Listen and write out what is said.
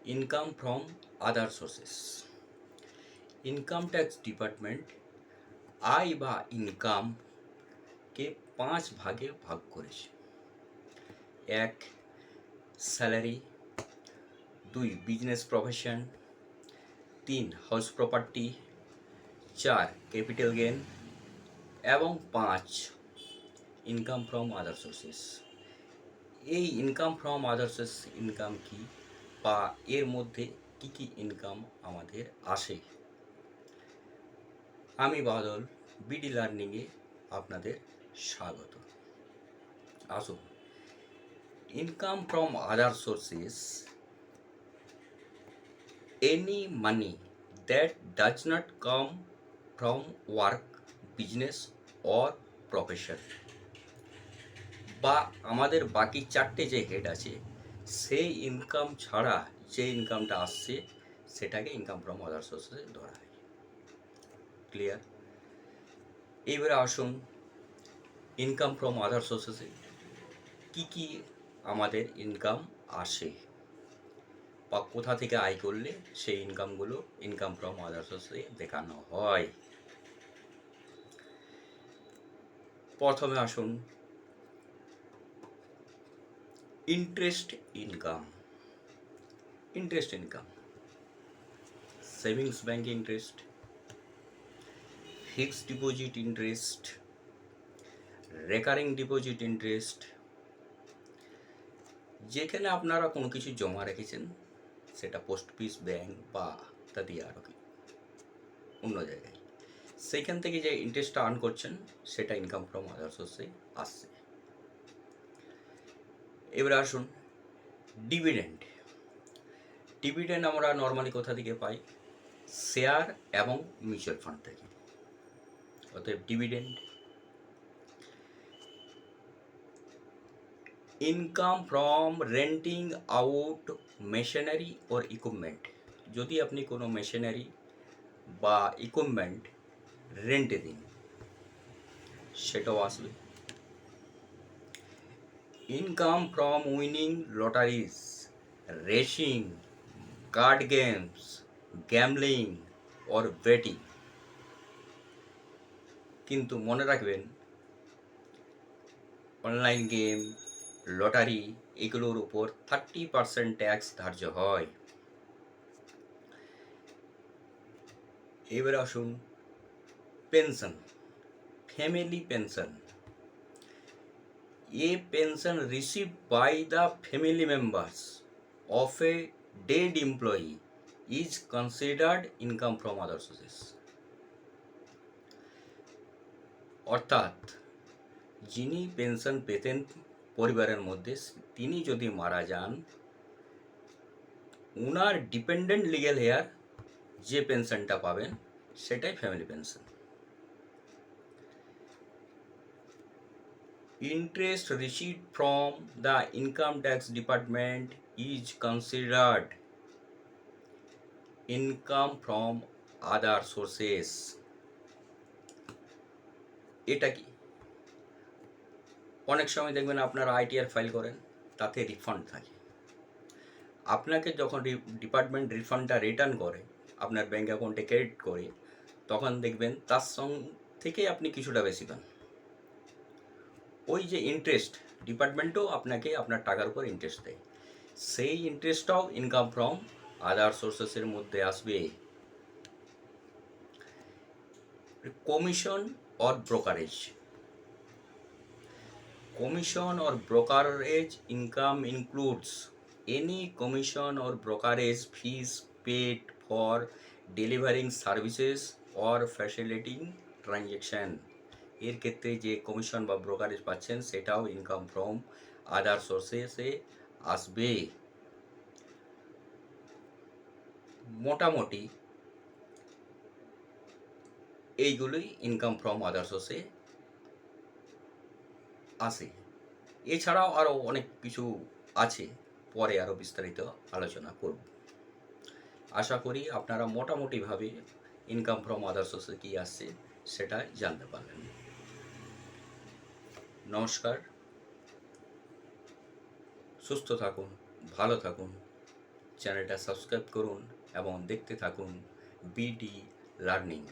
Income from other sources. Income tax department আয় বা ইনকামকে 5 ভাগে ভাগ করেছে। 1 salary, 2 business profession, 3 house property, 4 capital gain এবং 5 ইনকাম ফ্রম আদার সোর্সেস। এই income from other source income কি, বা এর মধ্যে কি কি ইনকাম আমাদের আসে? আমি বাদল, বিডি লার্নিংয়ে আপনাদের স্বাগত। আসুন, income from other sources any money that does not come from work, business or profession, বা আমাদের বাকি 4টে যে হেড আছে সেই ইনকাম ছাড়া যে ইনকামটা আসছে সেটাকে ইনকাম ফ্রম আদার সোর্সে ধরা হয়। ক্লিয়ার? এইবারে আসুন, ইনকাম ফ্রম আদার সোর্সেসে কী কী আমাদের ইনকাম আসে বা কোথা থেকে আয় করলে সেই ইনকামগুলো ইনকাম ফ্রম আদার সোর্সে দেখানো হয়। প্রথমে আসুন, interest income. Interest income, savings bank interest, fixed deposit interest, recurring deposit interest, যেখানে আপনারা কোনো কিছু জমা রেখেছেন, সেটা পোস্ট অফিস, ব্যাংক বা ইত্যাদি আরও অন্য জায়গায়, সেইখান থেকে যে ইন্টারেস্টটা আর্ন করছেন সেটা ইনকাম ফ্রম আদার সোর্সে আসছে। এবারে আসুন, ডিভিডেন্ড। ডিভিডেন্ড আমরা নর্মালি কোথা থেকে পাই? শেয়ার এবং মিউচুয়াল ফান্ড থেকে। অতএব dividend. Income from renting out machinery or equipment. যদি আপনি কোনো মেশিনারি বা ইকুইপমেন্ট রেন্টে দিন, সেটাও আসবে। Income from winning lotteries, racing, card games, gambling or betting. কিন্তু মনে রাখবেন, অনলাইন গেম, লটারি, এগুলোর উপর 30% ট্যাক্স ধার্য হয়। এবারে আসুন, pension, family pension. A pension received by the family members of a dead employee is considered income from other sources. অর্থাৎ যিনি পেনশন পেতেন পরিবারের মধ্যে, তিনি যদি মারা যান, ওনার ডিপেন্ডেন্ট লিগ্যাল হেয়ার যে পেনশনটা পাবেন সেটাই family pension. Interest received from the income tax department is considered income from other sources. এটা কি? অনেক সময় দেখবেন আপনারা আইটিআর ফাইল করেন, তাতে রিফান্ড থাকে। আপনাকে যখন ডিপার্টমেন্ট রিফান্ডটা রিটার্ন করে, আপনার ব্যাঙ্ক অ্যাকাউন্টে ক্রেডিট করে, তখন দেখবেন তার থেকে আপনি কিছুটা বেশি পান। ওই যে ইন্টারেস্ট, ডিপার্টমেন্টও আপনাকে আপনার টাকার উপর ইন্টারেস্ট দেয়, সেই ইন্টারেস্টটাও ইনকাম ফ্রম আদার সোর্সেসের মধ্যে আসবে। Commission or brokerage. Commission or brokerage income includes any commission or brokerage fees paid for delivering services or facilitating transaction. এর ক্ষেত্রে যে কমিশন বা ব্রোকারেজ পাচ্ছেন সেটাও ইনকাম ফ্রম আদার সোর্সেসে আসবে। মোটামুটি এইগুলোই ইনকাম ফ্রম আদার সোর্সে আসে। এছাড়াও আরও অনেক কিছু আছে, পরে আরও বিস্তারিত আলোচনা করব। আশা করি আপনারা মোটামুটিভাবে ইনকাম ফ্রম আদার সোর্সে কী আসছে সেটা জানতে পারলেন। নমস্কার, সুস্থ থাকুন, ভালো থাকুন, চ্যানেলটা সাবস্ক্রাইব করুন এবং দেখতে থাকুন বিডি লার্নিং।